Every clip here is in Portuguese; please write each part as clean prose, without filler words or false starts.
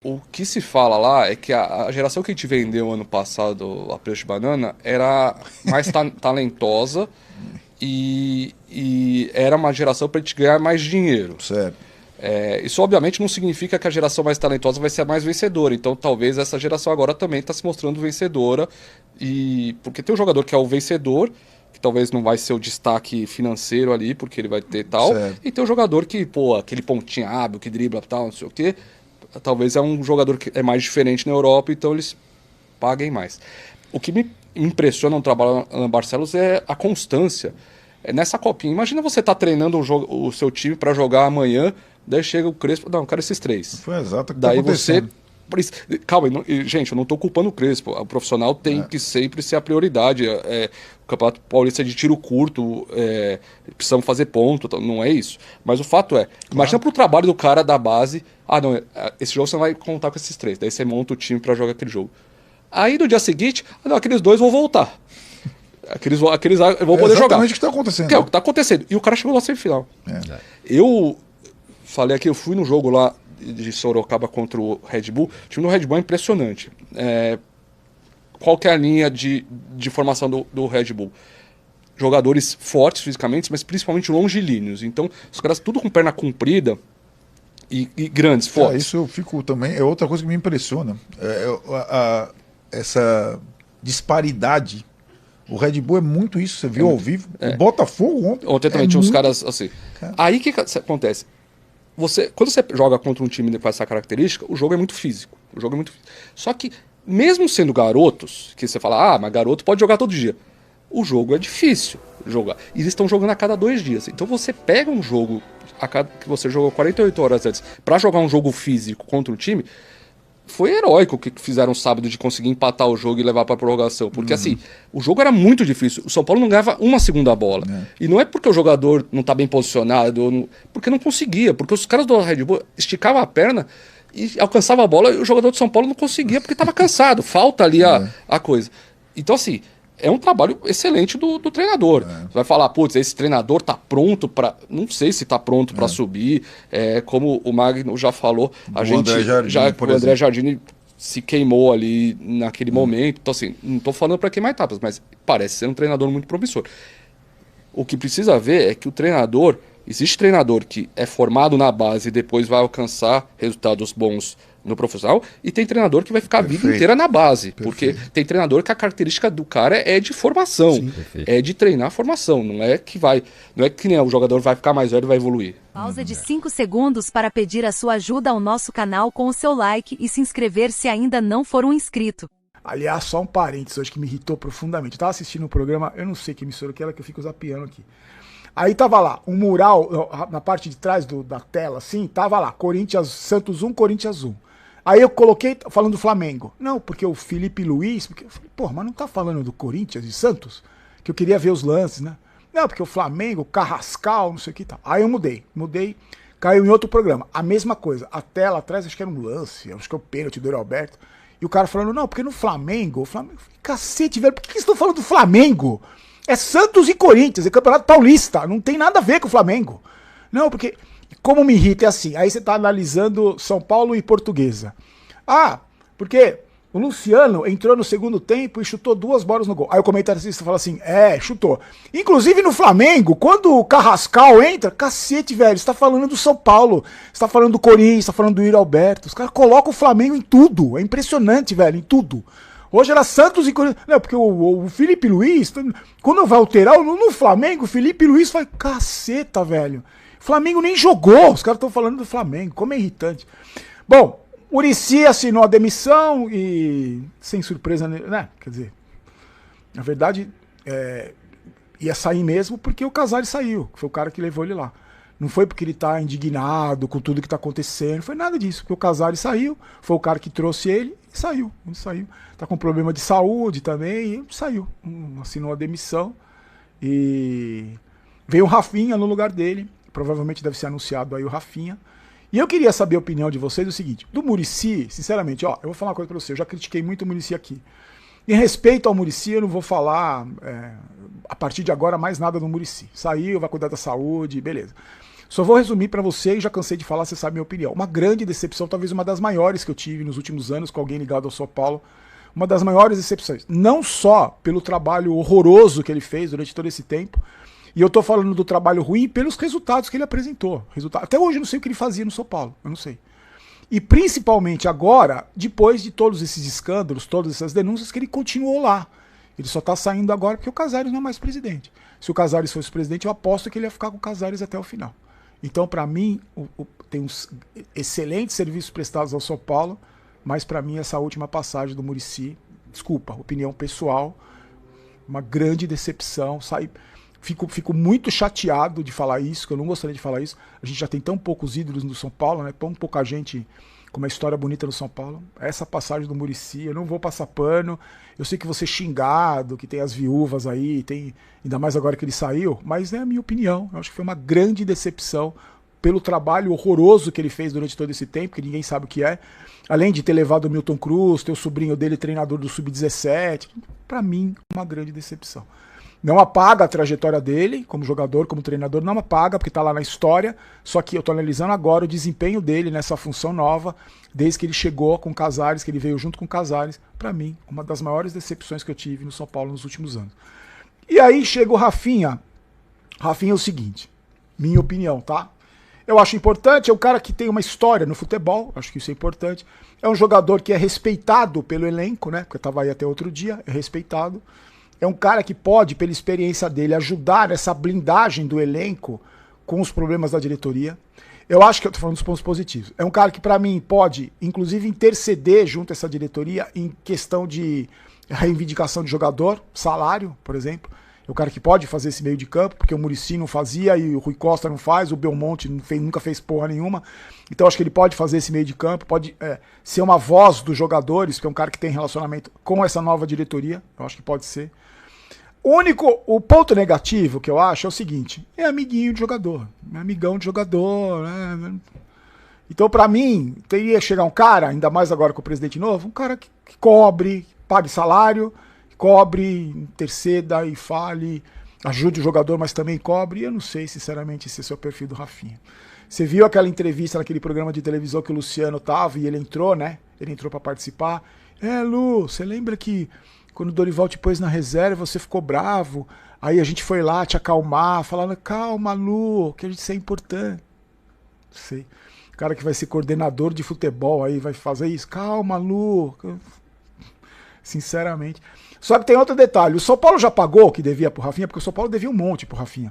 O que se fala lá é que a geração que a gente vendeu ano passado a preço de banana era mais talentosa e era uma geração para a gente ganhar mais dinheiro. Certo. Isso obviamente não significa que a geração mais talentosa vai ser a mais vencedora. Então talvez essa geração agora também está se mostrando vencedora. Porque tem um jogador que é o vencedor, que talvez não vai ser o destaque financeiro ali, porque ele vai ter tal. Certo. E tem um jogador que, pô, aquele pontinho hábil, que dribla tal, não sei o quê. Talvez é um jogador que é mais diferente na Europa, então eles paguem mais. O que me impressiona no trabalho na Barcelos é a constância. Nessa copinha, imagina você tá treinando o seu time para jogar amanhã, daí chega o Crespo, não, eu quero esses três. Foi exato o que tá Daí você. acontecendo. Calma, gente, eu não tô culpando o Crespo. O profissional tem que sempre ser a prioridade. O Campeonato Paulista é de tiro curto, precisamos fazer ponto, não é isso. Mas o fato é, imagina pro trabalho do cara da base, não, esse jogo você não vai contar com esses três. Daí você monta o time para jogar aquele jogo. Aí no dia seguinte, não, aqueles dois vão voltar. Aqueles vão poder jogar. Exatamente o que está acontecendo. Que é o que está acontecendo. E o cara chegou na semifinal. Eu falei aqui, eu fui no jogo lá de Sorocaba contra o Red Bull. O time do Red Bull é impressionante. Qual que é a linha de formação do Red Bull? Jogadores fortes fisicamente, mas principalmente longilíneos. Então, os caras tudo com perna comprida e grandes, fortes. Isso eu fico também. É outra coisa que me impressiona. Essa disparidade. O Red Bull é muito isso, você viu ao vivo. O Botafogo ontem também tinha uns caras assim. Aí o que acontece? Quando você joga contra um time com essa característica, o jogo é muito físico. Só que, mesmo sendo garotos, que você fala, mas garoto pode jogar todo dia. O jogo é difícil jogar. E eles estão jogando a cada 2 dias. Então você pega um jogo que você jogou 48 horas antes para jogar um jogo físico contra um time. Foi heróico o que fizeram sábado de conseguir empatar o jogo e levar para prorrogação. Porque assim, o jogo era muito difícil. O São Paulo não ganhava uma segunda bola. E não é porque o jogador não tá bem posicionado, porque não conseguia. Porque os caras do Red Bull esticavam a perna e alcançavam a bola e o jogador do São Paulo não conseguia porque estava cansado. Falta ali a coisa. Então assim, é um trabalho excelente do treinador. Você vai falar, putz, esse treinador tá pronto para, não sei se tá pronto para subir. Como o Magno já falou, a gente o André Jardine se queimou ali naquele momento. Então assim, não tô falando para queimar etapas, mas parece ser um treinador muito promissor. O que precisa ver é que o treinador, existe treinador que é formado na base e depois vai alcançar resultados bons no profissional, e tem treinador que vai ficar a vida inteira na base. Porque tem treinador que a característica do cara é de formação. Sim, é de treinar a formação. Não é que nem o jogador vai ficar mais velho e vai evoluir. Pausa de 5 segundos para pedir a sua ajuda ao nosso canal com o seu like e se inscrever se ainda não for um inscrito. Aliás, só um parênteses hoje que me irritou profundamente. Eu tava assistindo um programa, eu não sei que emissora que era, que eu fico zapeando aqui. Aí tava lá, um mural, na parte de trás da tela, assim, tava lá, Corinthians, Santos 1, Corinthians 1. Aí eu coloquei, falando do Flamengo. Não, porque o Felipe Luiz, porque eu falei, mas não tá falando do Corinthians e Santos? Que eu queria ver os lances, né? Não, porque o Flamengo, Carrascal, não sei o que tal. Aí eu mudei, caiu em outro programa. A mesma coisa, a tela atrás, acho que era um lance, acho que é o pênalti do Yuri Alberto. E o cara falando, não, porque no Flamengo, cacete, velho, por que vocês estão falando do Flamengo? É Santos e Corinthians, é Campeonato Paulista, não tem nada a ver com o Flamengo. Não, porque, como me irrita é assim, aí você tá analisando São Paulo e Portuguesa. Porque o Luciano entrou no segundo tempo e chutou 2 bolas no gol. Aí o comentarista fala assim, chutou. Inclusive no Flamengo, quando o Carrascal entra, cacete, velho, você tá falando do São Paulo, você tá falando do Corinthians, você tá falando do Yuri Alberto. Os caras colocam o Flamengo em tudo, é impressionante, velho, em tudo. Hoje era Santos e Corinthians. Não, porque o Felipe Luiz, quando vai alterar no Flamengo, o Felipe Luiz faz caceta, velho. O Flamengo nem jogou, os caras estão falando do Flamengo, como é irritante. Bom, Muricy assinou a demissão e, sem surpresa, né? Quer dizer, na verdade, ia sair mesmo porque o Casares saiu, que foi o cara que levou ele lá. Não foi porque ele tá indignado com tudo que tá acontecendo, não foi nada disso, porque o Casares saiu, foi o cara que trouxe ele e saiu. Tá com problema de saúde também e saiu. Assinou a demissão e veio o Rafinha no lugar dele, provavelmente deve ser anunciado aí o Rafinha. E eu queria saber a opinião de vocês do seguinte, do Muricy, sinceramente, eu vou falar uma coisa pra você, eu já critiquei muito o Muricy aqui. Em respeito ao Muricy, eu não vou falar a partir de agora mais nada do Muricy. Saiu, vai cuidar da saúde, beleza. Só vou resumir para você, e já cansei de falar, você sabe a minha opinião. Uma grande decepção, talvez uma das maiores que eu tive nos últimos anos com alguém ligado ao São Paulo. Uma das maiores decepções. Não só pelo trabalho horroroso que ele fez durante todo esse tempo, e eu tô falando do trabalho ruim pelos resultados que ele apresentou. Até hoje eu não sei o que ele fazia no São Paulo, eu não sei. E principalmente agora, depois de todos esses escândalos, todas essas denúncias, que ele continuou lá. Ele só tá saindo agora porque o Casares não é mais presidente. Se o Casares fosse presidente, eu aposto que ele ia ficar com o Casares até o final. Então, para mim, tem uns excelentes serviços prestados ao São Paulo, mas para mim essa última passagem do Muricy, desculpa, opinião pessoal, uma grande decepção. Fico muito chateado de falar isso, que eu não gostaria de falar isso. A gente já tem tão poucos ídolos no São Paulo, né? Tão pouca gente com uma história bonita no São Paulo. Essa passagem do Muricy, eu não vou passar pano. Eu sei que você xingado, que tem as viúvas aí, tem ainda mais agora que ele saiu, mas é a minha opinião. Eu acho que foi uma grande decepção pelo trabalho horroroso que ele fez durante todo esse tempo, que ninguém sabe o que é. Além de ter levado o Milton Cruz, ter o sobrinho dele treinador do Sub-17, para mim, uma grande decepção. Não apaga a trajetória dele como jogador, como treinador, não apaga, porque está lá na história, só que eu estou analisando agora o desempenho dele nessa função nova, desde que ele chegou com o Casares, que ele veio junto com o Casares, para mim, uma das maiores decepções que eu tive no São Paulo nos últimos anos. E aí chega o Rafinha. Rafinha é o seguinte, minha opinião, tá? Eu acho importante, é um cara que tem uma história no futebol, acho que isso é importante. É um jogador que é respeitado pelo elenco, né? Porque eu estava aí até outro dia, é respeitado. É um cara que pode, pela experiência dele, ajudar nessa blindagem do elenco com os problemas da diretoria. Eu acho que eu tô falando dos pontos positivos. É um cara que, para mim, pode, inclusive, interceder junto a essa diretoria em questão de reivindicação de jogador, salário, por exemplo. É um cara que pode fazer esse meio de campo, porque o Muricy não fazia e o Rui Costa não faz, o Belmonte nunca fez porra nenhuma. Então acho que ele pode fazer esse meio de campo, pode ser uma voz dos jogadores, porque é um cara que tem relacionamento com essa nova diretoria. Eu acho que pode ser. O ponto negativo que eu acho é o seguinte, é amiguinho de jogador, é amigão de jogador, né? Então pra mim, teria que chegar um cara, ainda mais agora com o presidente novo, um cara que cobre, pague salário, cobre, interceda e fale, ajude o jogador, mas também cobre. E eu não sei, sinceramente, se esse é o perfil do Rafinha. Você viu aquela entrevista naquele programa de televisão que o Luciano tava e ele entrou, né? Ele entrou pra participar. Lu, você lembra que quando o Dorival te pôs na reserva, você ficou bravo, aí a gente foi lá te acalmar, falando, calma, Lu, que a gente é importante. Não sei. O cara que vai ser coordenador de futebol aí vai fazer isso, calma, Lu. Sinceramente. Só que tem outro detalhe, o São Paulo já pagou o que devia pro Rafinha, porque o São Paulo devia um monte pro Rafinha.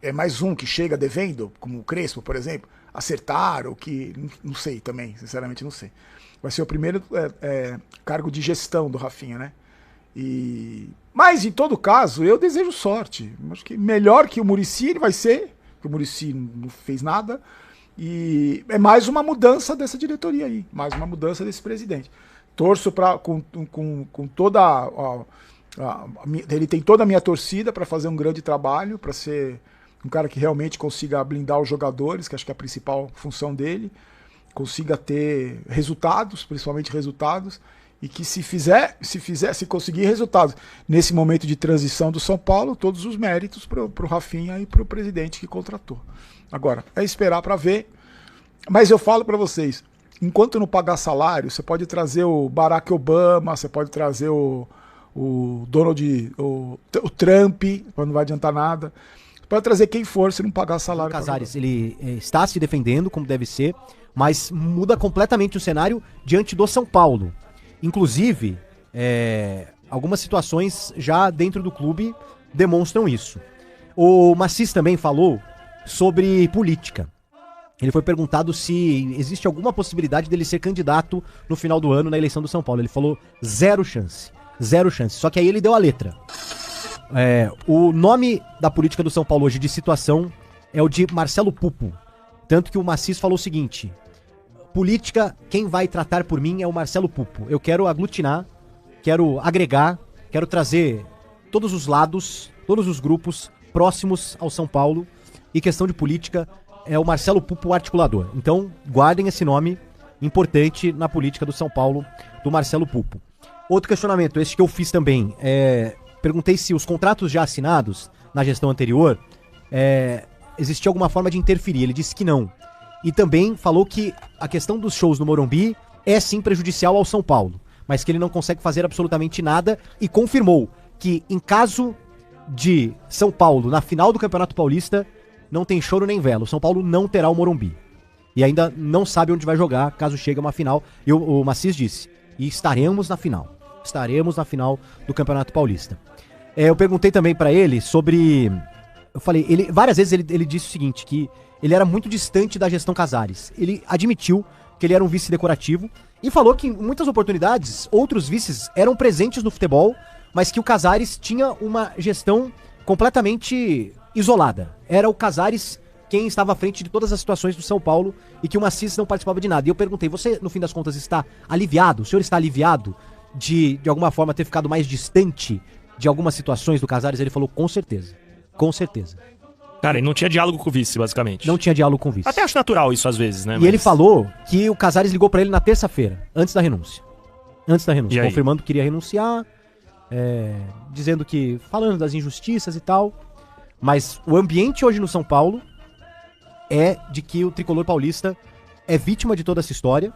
É mais um que chega devendo, como o Crespo, por exemplo, acertaram, que não sei também, sinceramente não sei. Vai ser o primeiro cargo de gestão do Rafinha, né? Mas, em todo caso, eu desejo sorte. Acho que melhor que o Muricy ele vai ser, porque o Muricy não fez nada. E é mais uma mudança dessa diretoria aí, mais uma mudança desse presidente. Torço com toda ele tem toda a minha torcida para fazer um grande trabalho, para ser um cara que realmente consiga blindar os jogadores, que acho que é a principal função dele, consiga ter resultados, principalmente resultados, e que se conseguir resultados nesse momento de transição do São Paulo, todos os méritos pro Rafinha e pro presidente que contratou. Agora, é esperar para ver, mas eu falo para vocês, enquanto não pagar salário, você pode trazer o Barack Obama, você pode trazer o Trump, não vai adiantar nada. Você pode trazer quem for se não pagar salário. O Casares, ele está se defendendo como deve ser, mas muda completamente o cenário diante do São Paulo. Inclusive, algumas situações já dentro do clube demonstram isso. O Massis também falou sobre política. Ele foi perguntado se existe alguma possibilidade dele ser candidato no final do ano na eleição do São Paulo. Ele falou 0 chance. 0 chance. Só que aí ele deu a letra. O nome da política do São Paulo hoje de situação é o de Marcelo Pupo. Tanto que o Massis falou o seguinte: política, quem vai tratar por mim é o Marcelo Pupo. Eu quero aglutinar, quero agregar, quero trazer todos os lados, todos os grupos próximos ao São Paulo. E questão de política é o Marcelo Pupo articulador. Então, guardem esse nome importante na política do São Paulo, do Marcelo Pupo. Outro questionamento, esse que eu fiz também, perguntei se os contratos já assinados na gestão anterior existia alguma forma de interferir. Ele disse que não. E também falou que a questão dos shows no Morumbi é sim prejudicial ao São Paulo, mas que ele não consegue fazer absolutamente nada e confirmou que em caso de São Paulo na final do Campeonato Paulista, não tem choro nem vela. O São Paulo não terá o Morumbi. E ainda não sabe onde vai jogar caso chegue a uma final. E o Maciço disse, e estaremos na final. Estaremos na final do Campeonato Paulista. Eu perguntei também pra ele sobre... Eu falei, várias vezes ele disse o seguinte, que ele era muito distante da gestão Casares. Ele admitiu que ele era um vice decorativo e falou que em muitas oportunidades outros vices eram presentes no futebol, mas que o Casares tinha uma gestão completamente isolada. Era o Casares quem estava à frente de todas as situações do São Paulo e que o Maciço não participava de nada. E eu perguntei, você no fim das contas está aliviado? O senhor está aliviado de alguma forma ter ficado mais distante de algumas situações do Casares? Ele falou, com certeza. Com certeza. Cara, ele não tinha diálogo com o vice, basicamente. Não tinha diálogo com o vice. Até acho natural isso às vezes, né? E ele falou que o Casares ligou pra ele na terça-feira, antes da renúncia. Antes da renúncia, confirmando que queria renunciar, dizendo que... falando das injustiças e tal. Mas o ambiente hoje no São Paulo é de que o tricolor paulista é vítima de toda essa história.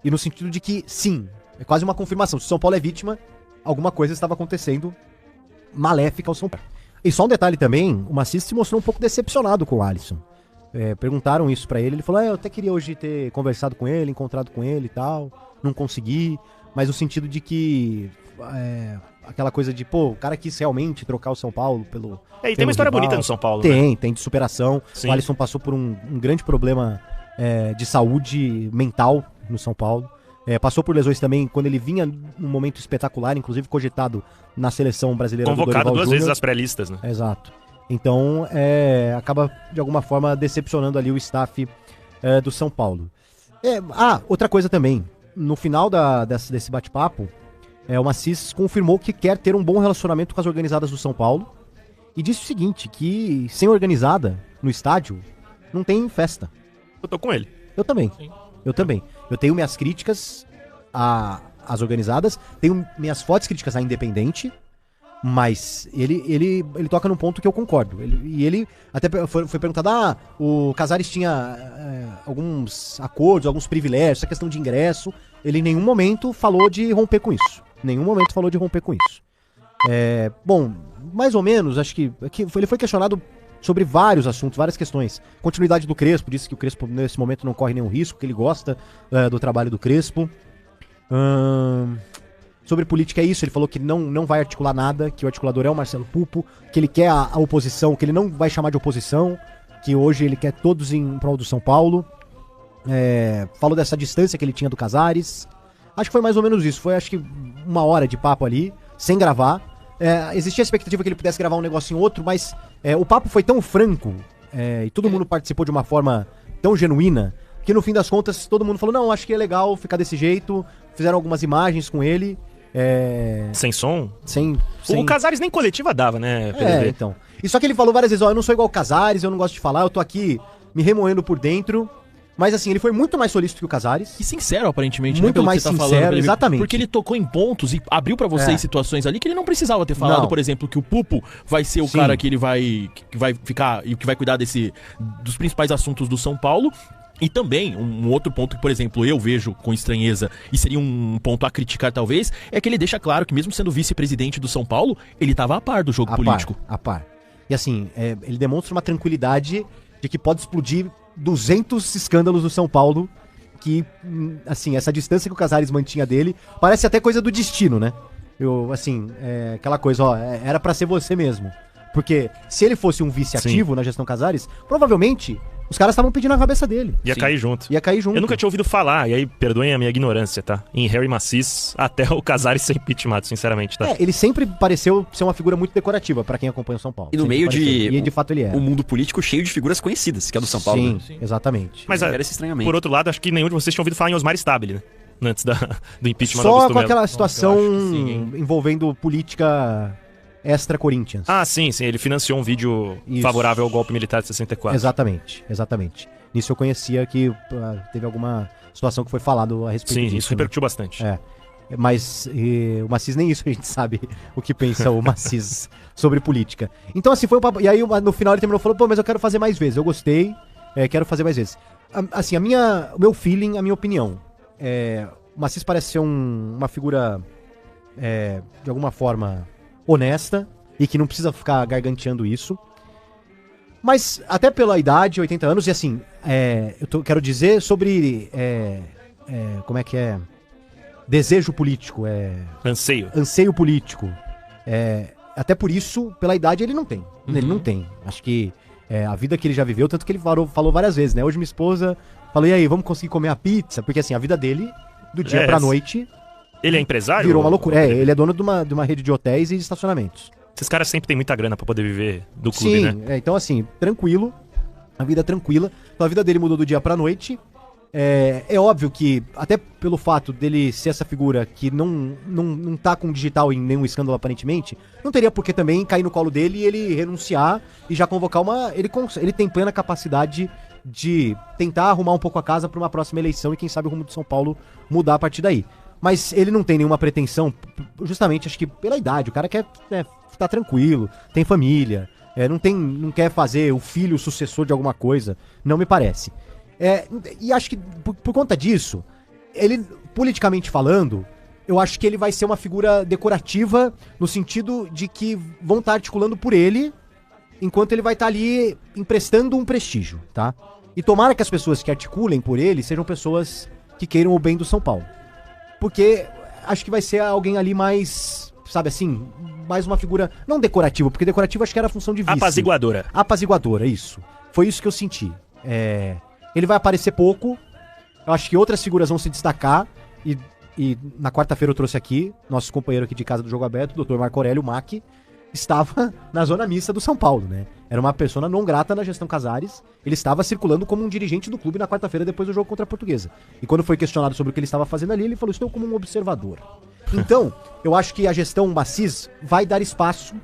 E no sentido de que, sim, é quase uma confirmação. Se o São Paulo é vítima, alguma coisa estava acontecendo maléfica ao São Paulo. E só um detalhe também, o Maciço se mostrou um pouco decepcionado com o Alisson. Perguntaram isso pra ele, ele falou, eu até queria hoje ter conversado com ele, encontrado com ele e tal, não consegui, mas no sentido de que, aquela coisa de, o cara quis realmente trocar o São Paulo pelo... E tem uma história bonita no São Paulo, né? Tem de superação. Sim. O Alisson passou por um grande problema de saúde mental no São Paulo. Passou por lesões também quando ele vinha num momento espetacular, inclusive cogitado na seleção brasileira. Convocado duas vezes às pré-listas, né? Exato. Então, acaba de alguma forma decepcionando ali o staff do São Paulo. Outra coisa também. No final desse bate-papo, o Maciço confirmou que quer ter um bom relacionamento com as organizadas do São Paulo e disse o seguinte, que sem organizada no estádio, não tem festa. Eu tô com ele. Eu também. Sim. Eu também. Eu tenho minhas críticas às organizadas, tenho minhas fortes críticas à Independente, mas ele toca num ponto que eu concordo. Ele até foi perguntado, o Casares tinha alguns acordos, alguns privilégios, essa questão de ingresso. Ele em nenhum momento falou de romper com isso. Bom, mais ou menos, acho que ele foi questionado sobre vários assuntos, várias questões. Continuidade do Crespo, disse que o Crespo nesse momento não corre nenhum risco, que ele gosta do trabalho do Crespo. Sobre política é isso, ele falou que não vai articular nada, que o articulador é o Marcelo Pupo, que ele quer a oposição, que ele não vai chamar de oposição, que hoje ele quer todos em prol do São Paulo. Falou dessa distância que ele tinha do Casares. Acho que foi mais ou menos isso, foi acho que 1 hora de papo ali, sem gravar. Existia a expectativa que ele pudesse gravar um negocinho outro, mas o papo foi tão franco e todo mundo participou de uma forma tão genuína que no fim das contas todo mundo falou, não, acho que é legal ficar desse jeito. Fizeram algumas imagens com ele. Sem som? Sem... O Casares nem coletiva dava, né? Então. E só que ele falou várias vezes, eu não sou igual o Casares, eu não gosto de falar, eu tô aqui me remoendo por dentro. Mas assim, ele foi muito mais solícito que o Casares. E sincero, aparentemente, muito mais que você tá sincero, falando, exatamente. Porque ele tocou em pontos e abriu pra você em situações ali que ele não precisava ter falado, por exemplo, que o Pupo vai ser o cara que ele vai ficar e que vai cuidar dos principais assuntos do São Paulo. E também, um outro ponto que, por exemplo, eu vejo com estranheza e seria um ponto a criticar talvez, é que ele deixa claro que mesmo sendo vice-presidente do São Paulo, ele estava a par do jogo político. A par. E assim, ele demonstra uma tranquilidade de que pode explodir 200 escândalos do São Paulo, que, assim, essa distância que o Casares mantinha dele, parece até coisa do destino, né? Aquela coisa, era pra ser você mesmo. Porque se ele fosse um vice ativo na gestão Casares, provavelmente os caras estavam pedindo a cabeça dele. Ia cair junto. Eu nunca tinha ouvido falar, e aí perdoem a minha ignorância, tá? Em Harry Maciço, até o Casares ser impeachmentado, sinceramente, tá? Ele sempre pareceu ser uma figura muito decorativa pra quem acompanha o São Paulo. E no meio de fato ele é. Um mundo político cheio de figuras conhecidas, que é do São Paulo. Sim, exatamente. Mas, por outro lado, acho que nenhum de vocês tinha ouvido falar em Osmar Stabile, né? Antes do impeachment do Augusto Melo. Só com aquela situação envolvendo política extra-Corinthians. Sim, ele financiou um vídeo favorável ao golpe militar de 64. Exatamente. Nisso eu conhecia que teve alguma situação que foi falado a respeito disso. Isso repercutiu bastante. Mas o Macis nem isso a gente sabe o que pensa o Macis sobre política. Então assim, foi um papo. E aí no final ele terminou falando, pô, mas eu quero fazer mais vezes. Eu gostei, quero fazer mais vezes. Assim, o meu feeling, a minha opinião, o Macis parece ser uma figura de alguma forma honesta e que não precisa ficar garganteando isso. Mas até pela idade, 80 anos, e assim, quero dizer sobre como é que é? Desejo político, anseio político. Até por isso, pela idade, ele não tem. Uhum. Ele não tem. Acho que a vida que ele já viveu, tanto que ele falou várias vezes, né? Hoje minha esposa falou, e aí, vamos conseguir comer a pizza? Porque assim, a vida dele, do dia pra noite... Ele é empresário? Virou uma loucura. Ele é dono de uma rede de hotéis e de estacionamentos. Esses caras sempre têm muita grana pra poder viver do clube, sim, né? Então assim, tranquilo. A vida tranquila. Então a vida dele mudou do dia pra noite. É óbvio que, até pelo fato dele ser essa figura que não tá com digital em nenhum escândalo aparentemente, não teria por que também cair no colo dele e ele renunciar e já convocar ele tem plena capacidade de tentar arrumar um pouco a casa pra uma próxima eleição e quem sabe o rumo de São Paulo mudar a partir daí. Mas ele não tem nenhuma pretensão, justamente acho que pela idade, o cara quer tá tranquilo, tem família, não quer fazer o filho o sucessor de alguma coisa, não me parece. E acho que por conta disso, ele, politicamente falando, eu acho que ele vai ser uma figura decorativa no sentido de que vão estar articulando por ele, enquanto ele vai estar ali emprestando um prestígio, tá? E tomara que as pessoas que articulem por ele sejam pessoas que queiram o bem do São Paulo. Porque acho que vai ser alguém ali mais, sabe assim, mais uma figura, não decorativa, porque decorativa acho que era a função de vice. Apaziguadora, isso. Foi isso que eu senti. Ele vai aparecer pouco, eu acho que outras figuras vão se destacar, e na quarta-feira eu trouxe aqui, nosso companheiro aqui de casa do Jogo Aberto, o Dr. Marco Aurélio Mac, estava na zona mista do São Paulo, né? Era uma persona não grata na gestão Casares, ele estava circulando como um dirigente do clube na quarta-feira depois do jogo contra a Portuguesa. E quando foi questionado sobre o que ele estava fazendo ali, ele falou, estou como um observador. Então, eu acho que a gestão Macis vai dar espaço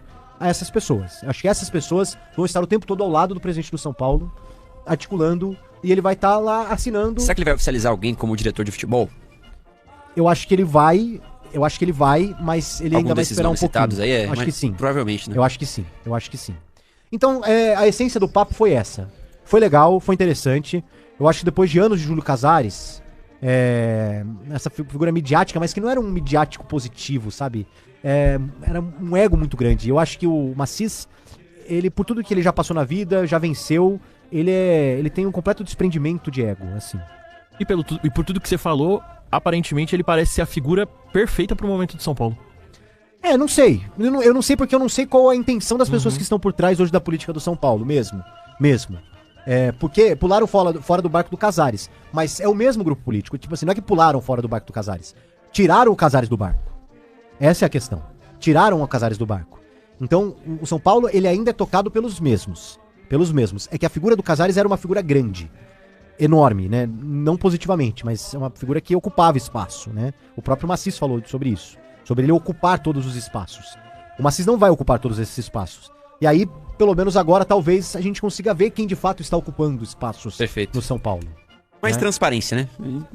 a essas pessoas. Acho que essas pessoas vão estar o tempo todo ao lado do presidente do São Paulo, articulando, e ele vai estar lá assinando... Será que ele vai oficializar alguém como diretor de futebol? Eu acho que ele vai, mas ele ainda vai esperar um pouquinho. Aí acho que sim. Provavelmente, né? Eu acho que sim. Então, a essência do papo foi essa. Foi legal, foi interessante. Eu acho que depois de anos de Júlio Casares, essa figura midiática, mas que não era um midiático positivo, sabe? Era um ego muito grande. Eu acho que o Macis, ele, por tudo que ele já passou na vida, já venceu, ele tem um completo desprendimento de ego, assim. E por tudo que você falou, aparentemente ele parece ser a figura perfeita pro momento de São Paulo. Não sei. Eu não sei porque eu não sei qual a intenção das pessoas que estão por trás hoje da política do São Paulo, mesmo. Porque pularam fora do barco do Casares. Mas é o mesmo grupo político. Tipo assim, não é que pularam fora do barco do Casares. Tiraram o Casares do barco. Essa é a questão. Tiraram o Casares do barco. Então, o São Paulo, ele ainda é tocado pelos mesmos. É que a figura do Casares era uma figura grande. Enorme, né? Não positivamente, mas é uma figura que ocupava espaço, né? O próprio Macis falou sobre isso. Sobre ele ocupar todos os espaços. O Macis não vai ocupar todos esses espaços. E aí, pelo menos agora, talvez a gente consiga ver quem de fato está ocupando espaços no São Paulo. Mais transparência, né?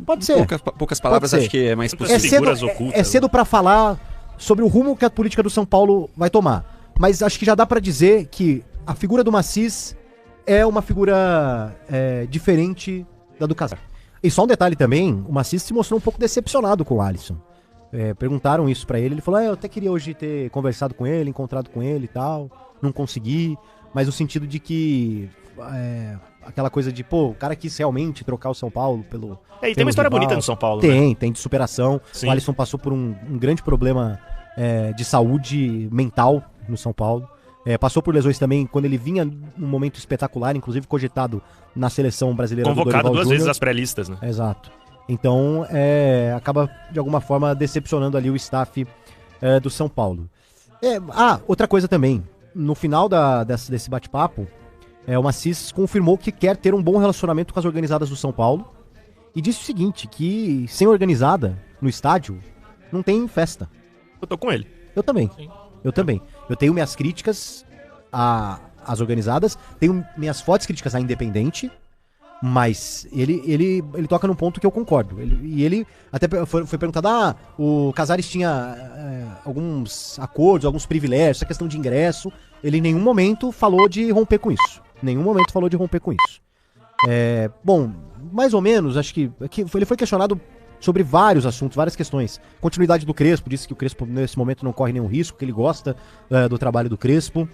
Pode ser. Poucas palavras, acho que é mais possível. É cedo pra falar sobre o rumo que a política do São Paulo vai tomar. Mas acho que já dá pra dizer que a figura do Macis é uma figura diferente da do Casares. E só um detalhe também, o Macis se mostrou um pouco decepcionado com o Alisson. Perguntaram isso pra ele, ele falou, eu até queria hoje ter conversado com ele, encontrado com ele e tal, não consegui, mas no sentido de que aquela coisa de, o cara quis realmente trocar o São Paulo pelo... E tem uma história bonita no São Paulo, Tem de superação. Sim. O Alisson passou por um grande problema de saúde mental no São Paulo. Passou por lesões também quando ele vinha num momento espetacular, inclusive cogitado na seleção brasileira. Convocado duas vezes às pré-listas, né? Exato. Então, acaba de alguma forma decepcionando ali o staff do São Paulo. Outra coisa também. No final desse bate-papo, o Macis confirmou que quer ter um bom relacionamento com as organizadas do São Paulo e disse o seguinte, que sem organizada no estádio, não tem festa. Eu tô com ele. Eu também. Sim. Eu também. Eu tenho minhas críticas às organizadas, tenho minhas fortes críticas à Independente, Mas ele toca num ponto que eu concordo. Ele até foi perguntado, o Casares tinha alguns acordos, alguns privilégios, essa questão de ingresso. Ele em nenhum momento falou de romper com isso. Bom, mais ou menos, acho que ele foi questionado sobre vários assuntos, várias questões. Continuidade do Crespo, disse que o Crespo nesse momento não corre nenhum risco, que ele gosta do trabalho do Crespo.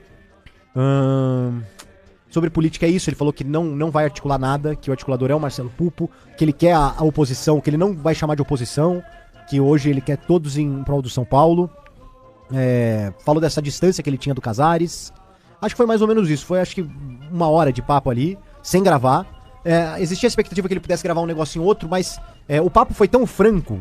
Sobre política é isso, ele falou que não vai articular nada, que o articulador é o Marcelo Pupo, que ele quer a oposição, que ele não vai chamar de oposição, que hoje ele quer todos em prol do São Paulo. Falou dessa distância que ele tinha do Casares. Acho que foi mais ou menos isso, foi acho que 1 hora de papo ali, sem gravar. Existia a expectativa que ele pudesse gravar um negocinho outro, mas o papo foi tão franco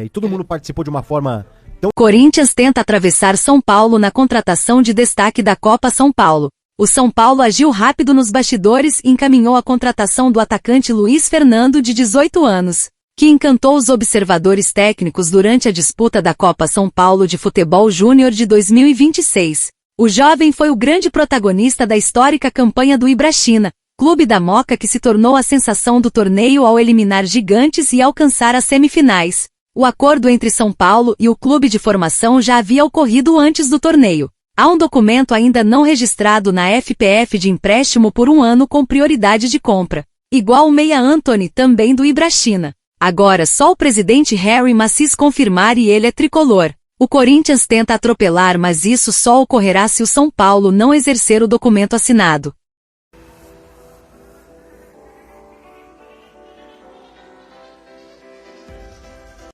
e todo mundo participou de uma forma tão... Corinthians tenta atravessar São Paulo na contratação de destaque da Copa São Paulo. O São Paulo agiu rápido nos bastidores e encaminhou a contratação do atacante Luiz Fernando, de 18 anos, que encantou os observadores técnicos durante a disputa da Copa São Paulo de Futebol Júnior de 2026. O jovem foi o grande protagonista da histórica campanha do Ibrachina, clube da Moca que se tornou a sensação do torneio ao eliminar gigantes e alcançar as semifinais. O acordo entre São Paulo e o clube de formação já havia ocorrido antes do torneio. Há um documento ainda não registrado na FPF de empréstimo por 1 ano com prioridade de compra, igual o meia Anthony, também do Ibrachina. Agora só o presidente Harry Macis confirmar e ele é tricolor. O Corinthians tenta atropelar, mas isso só ocorrerá se o São Paulo não exercer o documento assinado.